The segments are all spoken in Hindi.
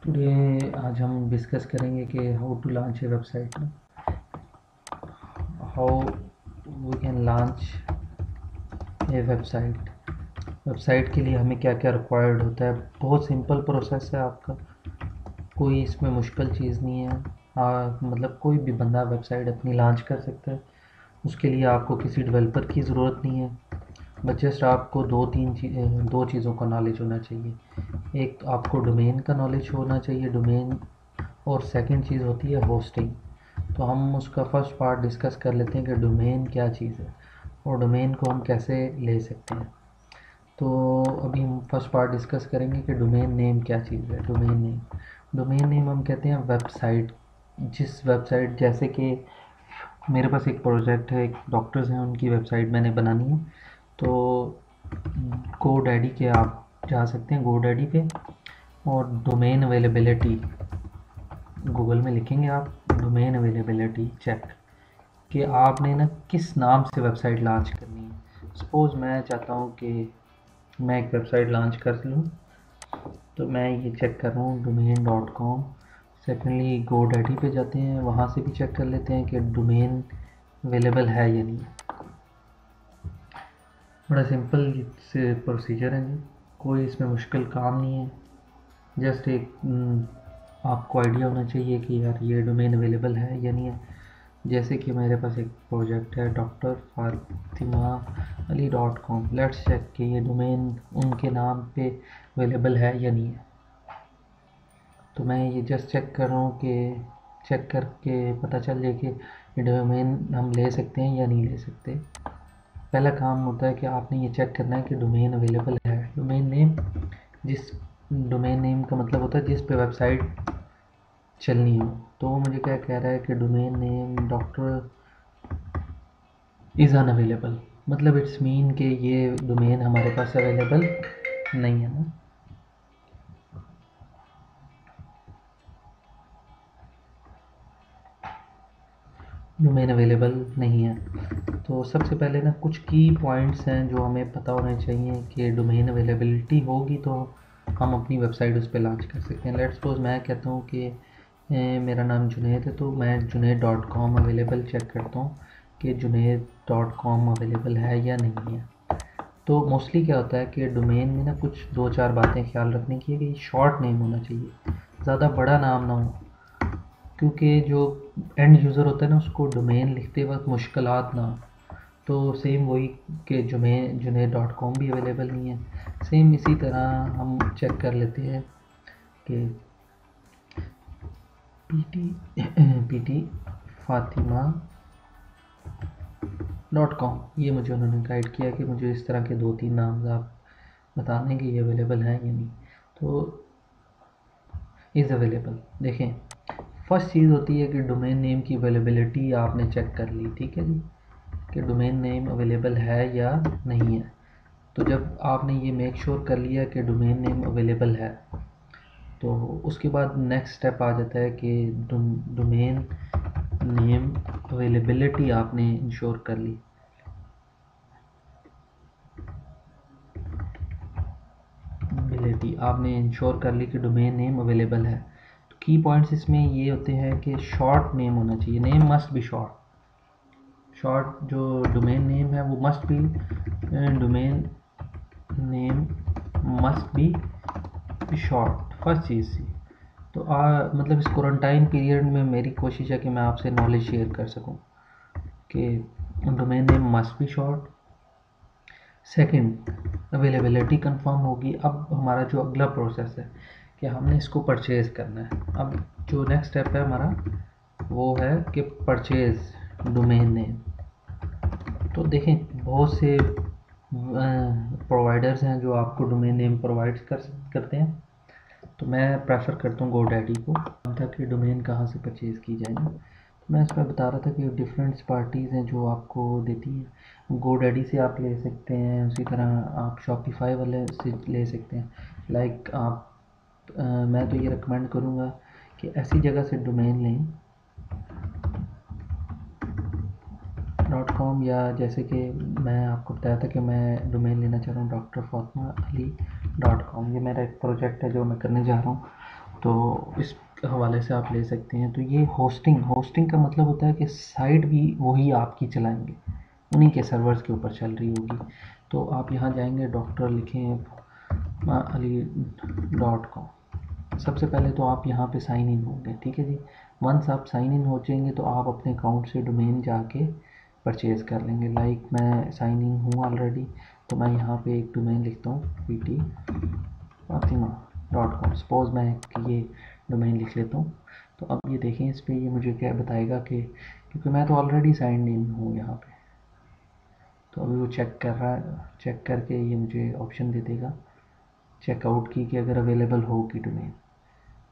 टुडे आज हम डिस्कस करेंगे कि how to launch a website ना, how we can launch a website. Website के लिए हमें क्या क्या रिक्वायर्ड होता है। बहुत सिंपल प्रोसेस है आपका, कोई इसमें मुश्किल चीज़ नहीं है। मतलब कोई भी बंदा वेबसाइट अपनी लॉन्च कर सकता है। उसके लिए आपको किसी डेवलपर की ज़रूरत नहीं है, बस जस्ट आपको दो चीज़ों का नॉलेज होना चाहिए। एक तो आपको डोमेन का नॉलेज होना चाहिए, डोमेन, और सेकंड चीज़ होती है होस्टिंग। तो हम उसका फर्स्ट पार्ट डिस्कस कर लेते हैं कि डोमेन क्या चीज़ है और डोमेन को हम कैसे ले सकते हैं। तो अभी हम फर्स्ट पार्ट डिस्कस करेंगे कि डोमेन नेम क्या चीज़ है। डोमेन नेम हम कहते हैं वेबसाइट, जिस वेबसाइट, जैसे कि मेरे पास एक प्रोजेक्ट है, एक डॉक्टर्स हैं, उनकी वेबसाइट मैंने बनानी है। तो गो डैडी के आप जा सकते हैं, गो डैडी पे, और डोमेन अवेलेबिलिटी गूगल में लिखेंगे आप, डोमेन अवेलेबिलिटी चेक, कि आपने ना किस नाम से वेबसाइट लॉन्च करनी है। सपोज़ मैं चाहता हूँ कि मैं एक वेबसाइट लॉन्च कर लूँ, तो मैं ये चेक कर रहा हूँ domain.com। सेकेंडली गो डैडी पे जाते हैं, वहाँ से भी चेक कर लेते हैं कि डोमेन अवेलेबल है या नहीं। बड़ा सिंपल से प्रोसीजर है जी, कोई इसमें मुश्किल काम नहीं है। जस्ट आपको आइडिया होना चाहिए कि यार ये डोमेन अवेलेबल है या नहीं है। जैसे कि मेरे पास एक प्रोजेक्ट है doctor Fatima Ali .com। Let's check कि ये डोमेन उनके नाम पे अवेलेबल है या नहीं है। तो मैं ये जस्ट चेक कर रहा हूँ कि चेक करके पता चल जाए कि ये डोमेन हम ले सकते हैं या नहीं ले सकते। पहला काम होता है कि आपने ये चेक करना है कि डोमेन अवेलेबल है। डोमेन नेम, जिस डोमेन नेम का मतलब होता है जिस पे वेबसाइट चलनी हो। तो वो मुझे क्या कह रहा है कि domain name doctor is unavailable, मतलब इट्स मीन कि ये डोमेन हमारे पास अवेलेबल नहीं है ना। डोमेन अवेलेबल नहीं है। तो सबसे पहले ना कुछ की पॉइंट्स हैं जो हमें पता होने चाहिए कि डोमेन अवेलेबिलिटी होगी तो हम अपनी वेबसाइट उस पर लॉन्च कर सकते हैं। लेट्स सपोज मैं कहता हूँ कि मेरा नाम जुनैद है, तो मैं junaid.com अवेलेबल चेक करता हूँ कि junaid.com अवेलेबल है या नहीं है। तो मोस्टली क्या होता है कि डोमेन में ना कुछ दो चार बातें ख्याल रखने की है कि शॉर्ट नेम होना चाहिए, ज़्यादा बड़ा नाम ना हो, क्योंकि जो एंड यूज़र होता है ना उसको डोमेन लिखते वक्त मुश्किलात ना हो। तो सेम वही कि जुनैद.com भी अवेलेबल नहीं है। सेम इसी तरह हम चेक कर लेते हैं कि पी टी फातिमा .com, ये मुझे उन्होंने गाइड किया कि मुझे इस तरह के दो तीन नाम आप बता दें कि ये अवेलेबल है या नहीं। तो इज़ अवेलेबल देखें, फर्स्ट चीज़ होती है कि डोमेन नेम की अवेलेबिलिटी आपने चेक कर ली, ठीक है जी, कि डोमेन नेम अवेलेबल है या नहीं है। तो जब आपने ये मेक श्योर कर लिया कि डोमेन नेम अवेलेबल है, तो उसके बाद नेक्स्ट स्टेप आ जाता है कि डोमेन नेम अवेलेबिलिटी आपने इंश्योर कर ली। अवेलेबिलिटी आपने इंश्योर कर ली कि डोमेन नेम अवेलेबल है। तो की पॉइंट्स इसमें ये होते हैं कि शॉर्ट नेम होना चाहिए, नेम मस्ट बी शॉर्ट जो डोमेन नेम है वो must be, domain name must be short, first चीज़ थी। तो मतलब इस क्वारंटाइन पीरियड में मेरी कोशिश है कि मैं आपसे नॉलेज शेयर कर सकूं कि domain name must be short. Second, availability confirm होगी। अब हमारा जो अगला प्रोसेस है कि हमने इसको परचेज़ करना है। अब जो नेक्स्ट स्टेप है हमारा वो है कि परचेज़ डोमेन नेम। तो देखें बहुत से प्रोवाइडर्स हैं जो आपको डोमेन नेम प्रोवाइड करते हैं। तो मैं प्रेफर करता हूँ गोडैडी को। था कि डोमेन कहाँ से परचेज़ की जाए ना, तो मैं इसमें बता रहा था कि डिफरेंट पार्टीज़ हैं जो आपको देती हैं। गोडैडी से आप ले सकते हैं, उसी तरह आप शॉपिफाई वाले से ले सकते हैं। लाइक आप मैं तो ये रिकमेंड करूँगा कि ऐसी जगह से डोमेन लें .com, या जैसे कि मैं आपको बताया था कि मैं डोमेन लेना चाह रहा हूँ डॉक्टर फातिमा अली .com। ये मेरा एक प्रोजेक्ट है जो मैं करने जा रहा हूँ। तो इस हवाले से आप ले सकते हैं। तो ये होस्टिंग का मतलब होता है कि साइट भी वही आपकी चलाएंगे, उन्हीं के सर्वर्स के ऊपर चल रही होगी। तो आप यहाँ जाएंगे, डॉक्टर लिखें ali.com। सबसे पहले तो आप यहाँ पे साइन इन होंगे, ठीक है जी। वंस आप साइन इन हो जाएंगे तो आप अपने अकाउंट से डोमेन जाके परचेज़ कर लेंगे। लाइक मैं साइन इन हूँ ऑलरेडी, तो मैं यहाँ पे एक डोमेन लिखता हूँ pt.fatima.com। सपोज़ मैं ये डोमेन लिख लेता हूँ। तो अब ये देखें, इस पर ये मुझे क्या बताएगा कि क्योंकि मैं तो ऑलरेडी साइन इन हूँ यहाँ पे, तो अभी वो चेक कर रहा है। चेक करके ये मुझे ऑप्शन दे देगा चेकआउट की कि अगर अवेलेबल होगी डोमेन।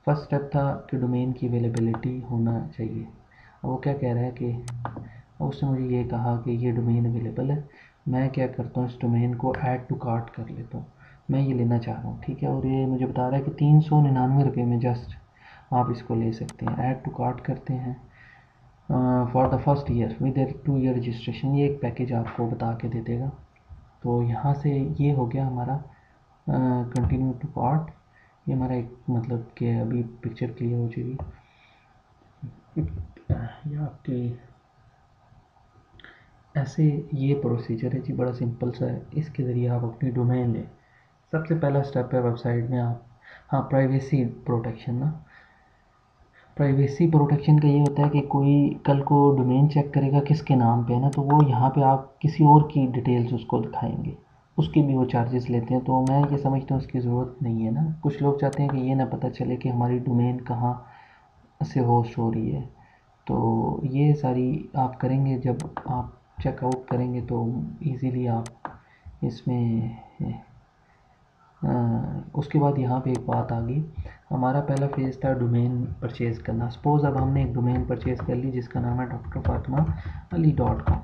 फर्स्ट स्टेप था कि डोमेन की अवेलेबिलिटी होना चाहिए। अब वो क्या कह रहा है कि उसने मुझे ये कहा कि ये डोमेन अवेलेबल है। मैं क्या करता हूँ, इस डोमेन को ऐड टू कार्ट कर लेता हूँ। मैं ये लेना चाह रहा हूँ, ठीक है। और ये मुझे बता रहा है कि 399 रुपये में जस्ट आप इसको ले सकते हैं। ऐड टू कार्ट करते हैं for the first year with 2 year registration. ये एक पैकेज आपको बता के दे देगा। तो यहाँ से ये हो गया हमारा कंटिन्यू टू कार्ट। ये हमारा एक मतलब कि अभी पिक्चर क्लियर हो जाएगी। ये आपके ऐसे ये प्रोसीजर है जी, बड़ा सिंपल सा है। इसके ज़रिए आप अपनी डोमेन लें। सबसे पहला स्टेप है वेबसाइट में आप, हाँ, प्राइवेसी प्रोटेक्शन ना। प्राइवेसी प्रोटेक्शन का ये होता है कि कोई कल को डोमेन चेक करेगा किसके नाम पे है ना, तो वो यहाँ पे आप किसी और की डिटेल्स उसको दिखाएंगे, उसके भी वो चार्जेस लेते हैं। तो मैं ये समझता हूँ उसकी ज़रूरत नहीं है ना। कुछ लोग चाहते हैं कि ये ना पता चले कि हमारी डोमेन कहाँ से होस्ट हो रही है। तो ये सारी आप करेंगे, जब आप चेकआउट करेंगे तो इजीली आप इसमें उसके बाद यहाँ पे एक बात आ गई। हमारा पहला फेज़ था डोमेन परचेज़ करना। सपोज़ अब हमने एक डोमेन परचेज़ कर ली जिसका नाम है drfatima.ali.com।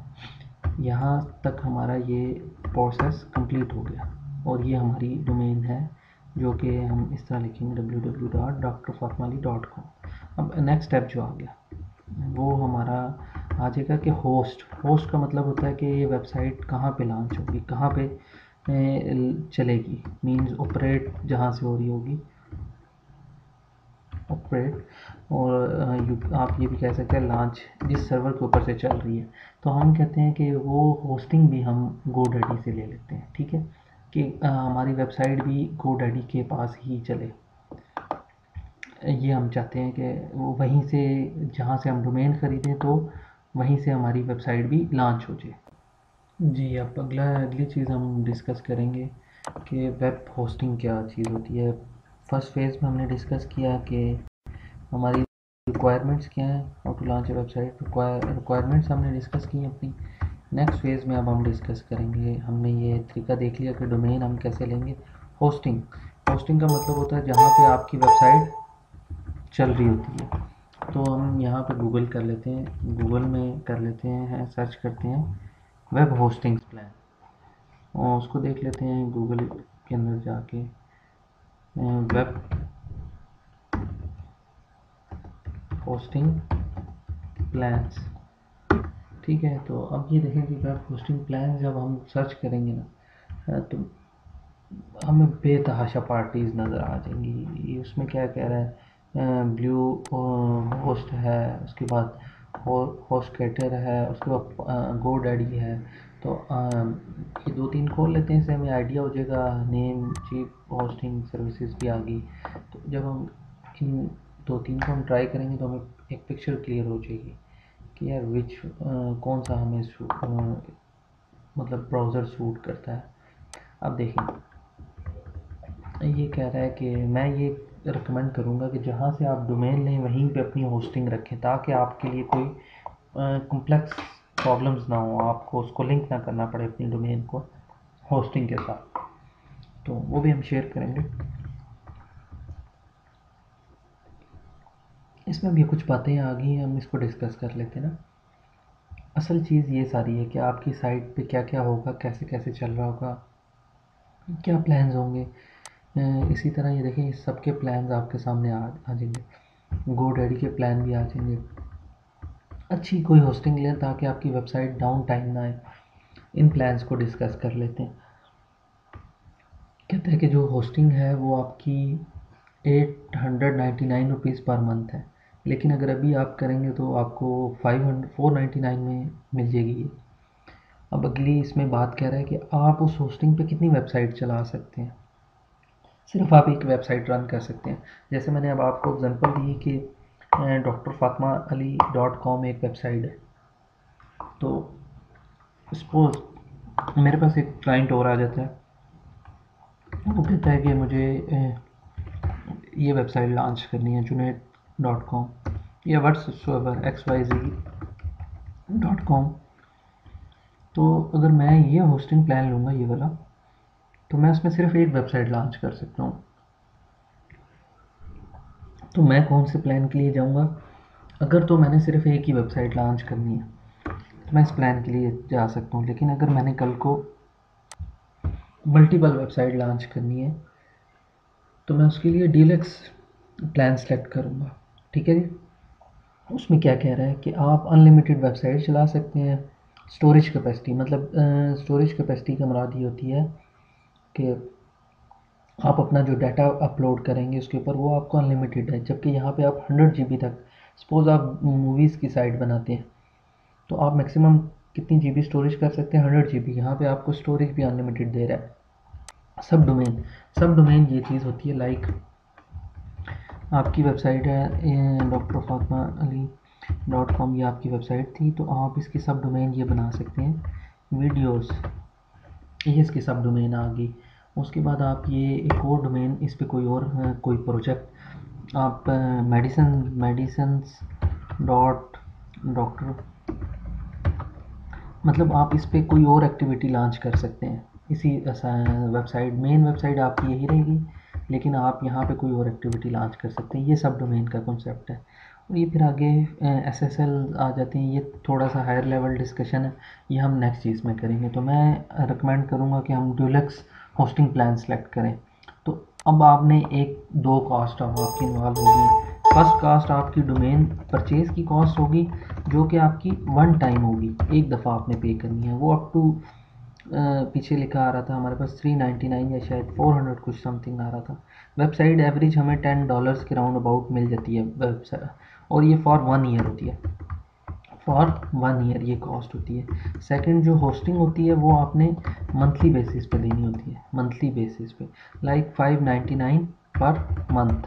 यहाँ तक हमारा ये प्रोसेस कंप्लीट हो गया और ये हमारी डोमेन है, जो कि हम इस तरह लिखेंगे www.drfatimali.com। अब नेक्स्ट स्टेप जो आ गया वो हमारा आ जाएगा कि होस्ट का मतलब होता है कि ये वेबसाइट कहाँ पे लॉन्च होगी, कहाँ पे चलेगी। मींस ऑपरेट जहाँ से हो रही होगी, ऑपरेट। और आप ये भी कह सकते हैं लॉन्च जिस सर्वर के ऊपर से चल रही है। तो हम कहते हैं कि वो होस्टिंग भी हम GoDaddy से ले लेते हैं, ठीक है, कि हमारी वेबसाइट भी GoDaddy के पास ही चले। ये हम चाहते हैं कि वो वहीं से, जहाँ से हम डोमेन ख़रीदें, तो वहीं से हमारी वेबसाइट भी लॉन्च हो जाए। जी, अब अगली चीज़ हम डिस्कस करेंगे कि वेब होस्टिंग क्या चीज़ होती है। फर्स्ट फेज़ में हमने डिस्कस किया कि हमारी रिक्वायरमेंट्स क्या हैं, how to launch a website. Requirements हमने डिस्कस की अपनी। नेक्स्ट फेज़ में अब हम डिस्कस करेंगे, हमने ये तरीका देख लिया कि डोमेन हम कैसे लेंगे। होस्टिंग का मतलब होता है जहाँ पे आपकी वेबसाइट चल रही होती है। तो हम यहाँ पे गूगल कर लेते हैं, गूगल में कर लेते हैं, सर्च करते हैं वेब होस्टिंग प्लान और उसको देख लेते हैं गूगल के अंदर जाके वेब होस्टिंग प्लान्स। ठीक है, तो अब ये देखें कि वेब होस्टिंग प्लान जब हम सर्च करेंगे ना, तो हमें बेतहाशा पार्टीज़ नज़र आ जाएंगी। उसमें क्या कह रहा है, ब्लू होस्ट है, उसके बाद होस्टगेटर है, उसके बाद GoDaddy है। तो ये 2-3 खोल लेते हैं, इससे हमें आइडिया हो जाएगा। नेम, चीप होस्टिंग सर्विसेज भी आ गई। तो जब हम इन 2-3 को हम ट्राई करेंगे तो हमें एक पिक्चर क्लियर हो जाएगी कि यार कौन सा हमें मतलब ब्राउज़र सूट करता है। अब देखें, ये कह रहा है कि मैं ये रिकमेंड करूँगा कि जहाँ से आप डोमेन लें वहीं पे अपनी होस्टिंग रखें, ताकि आपके लिए कोई कॉम्प्लेक्स प्रॉब्लम्स ना हो, आपको उसको लिंक ना करना पड़े अपनी डोमेन को होस्टिंग के साथ। तो वो भी हम शेयर करेंगे। इसमें भी कुछ बातें आ गई हैं, हम इसको डिस्कस कर लेते हैं ना। असल चीज़ ये सारी है कि आपकी साइट पे क्या क्या होगा, कैसे कैसे चल रहा होगा, क्या प्लान्स होंगे। इसी तरह ये देखें, इस सब के प्लान्स आपके सामने आ जाएंगे। GoDaddy के प्लान भी आ जाएंगे। अच्छी कोई होस्टिंग लें ताकि आपकी वेबसाइट डाउन टाइम ना आए। इन प्लान्स को डिस्कस कर लेते हैं। कहते हैं कि जो होस्टिंग है वो आपकी ₹899 पर मंथ है, लेकिन अगर अभी आप करेंगे तो आपको 499 में मिल जाएगी ये। अब अगली इसमें बात कह रहा है कि आप उस होस्टिंग पे कितनी वेबसाइट चला सकते हैं। सिर्फ आप एक वेबसाइट रन कर सकते हैं। जैसे मैंने अब आपको एग्जांपल दी कि drfatmaali.com एक वेबसाइट है। तो सपोज मेरे पास एक क्लाइंट और आ जाता है, वो कहता है कि मुझे ये वेबसाइट लॉन्च करनी है junaid.com या whatsoever xyz.com। तो अगर मैं ये होस्टिंग प्लान लूँगा ये वाला, तो मैं उसमें सिर्फ एक वेबसाइट लॉन्च कर सकता हूँ। तो मैं कौन से प्लान के लिए जाऊँगा? अगर तो मैंने सिर्फ एक ही वेबसाइट लॉन्च करनी है तो मैं इस प्लान के लिए जा सकता हूँ, लेकिन अगर मैंने कल को मल्टीपल वेबसाइट लॉन्च करनी है तो मैं उसके लिए डीलक्स प्लान सेलेक्ट करूँगा। ठीक है जी। उसमें क्या कह रहा है कि आप अनलिमिटेड वेबसाइट चला सकते हैं। स्टोरेज कैपेसिटी मतलब स्टोरेज कैपेसिटी का मुराद ये होती है कि आप अपना जो डाटा अपलोड करेंगे उसके ऊपर वो आपको अनलिमिटेड है, जबकि यहाँ पे आप 100 GB तक, सपोज़ आप मूवीज़ की साइट बनाते हैं तो आप मैक्सिमम कितनी GB स्टोरेज कर सकते हैं? 100 GB। यहाँ पे आपको स्टोरेज भी अनलिमिटेड दे रहा है। सब डोमेन ये चीज़ होती है, लाइक आपकी वेबसाइट है drfatmaali.com, ये आपकी वेबसाइट थी, तो आप इसकी सब डोमेन ये बना सकते हैं वीडियोस, ये इसकी सब डोमेन आ गई। उसके बाद आप ये एक और डोमेन इस पे कोई प्रोजेक्ट आप मेडिसन्स डॉट डॉक्टर, मतलब आप इस पे कोई और एक्टिविटी लॉन्च कर सकते हैं। इसी वेबसाइट, मेन वेबसाइट आपकी यही रहेगी, लेकिन आप यहाँ पे कोई और एक्टिविटी लॉन्च कर सकते हैं। ये सब डोमेन का कॉन्सेप्ट है। और ये फिर आगे SSL आ जाते हैं, ये थोड़ा सा हायर लेवल डिस्कशन है, ये हम नेक्स्ट चीज़ में करेंगे। तो मैं रिकमेंड करूँगा कि हम डीलक्स होस्टिंग प्लान सेलेक्ट करें। तो अब आपने एक दो कॉस्ट अब आपकी इन्वॉल्व होगी। फर्स्ट कॉस्ट आपकी डोमेन परचेज़ की कॉस्ट होगी, जो कि आपकी वन टाइम होगी, एक दफ़ा आपने पे करनी है। वो अप टू पीछे लिखा आ रहा था हमारे पास 399 या शायद 400 कुछ समथिंग आ रहा था। वेबसाइट एवरेज हमें $10 के राउंड अबाउट मिल जाती है वेबसाइट, और ये फॉर 1 ईयर होती है। फॉर 1 ईयर ये कॉस्ट होती है। सेकंड जो होस्टिंग होती है वो आपने मंथली बेसिस पे देनी होती है, मंथली बेसिस पे, लाइक 599 पर मंथ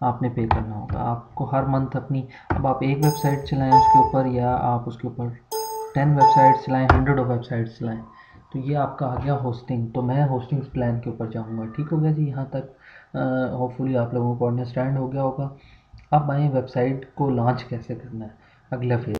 आपने पे करना होगा आपको हर मंथ अपनी। अब आप एक वेबसाइट चलाएं उसके ऊपर, या आप उसके ऊपर 10 वेबसाइट चलाएं, 100 वेबसाइट चलाएं, तो ये आपका आ गया होस्टिंग। तो मैं होस्टिंग प्लान के ऊपर जाऊंगा। ठीक हो गया जी, यहाँ तक होपफुली आप लोगों को अंडरस्टैंड हो गया होगा। अब आए वेबसाइट को लॉन्च कैसे करना है, अगला फेज।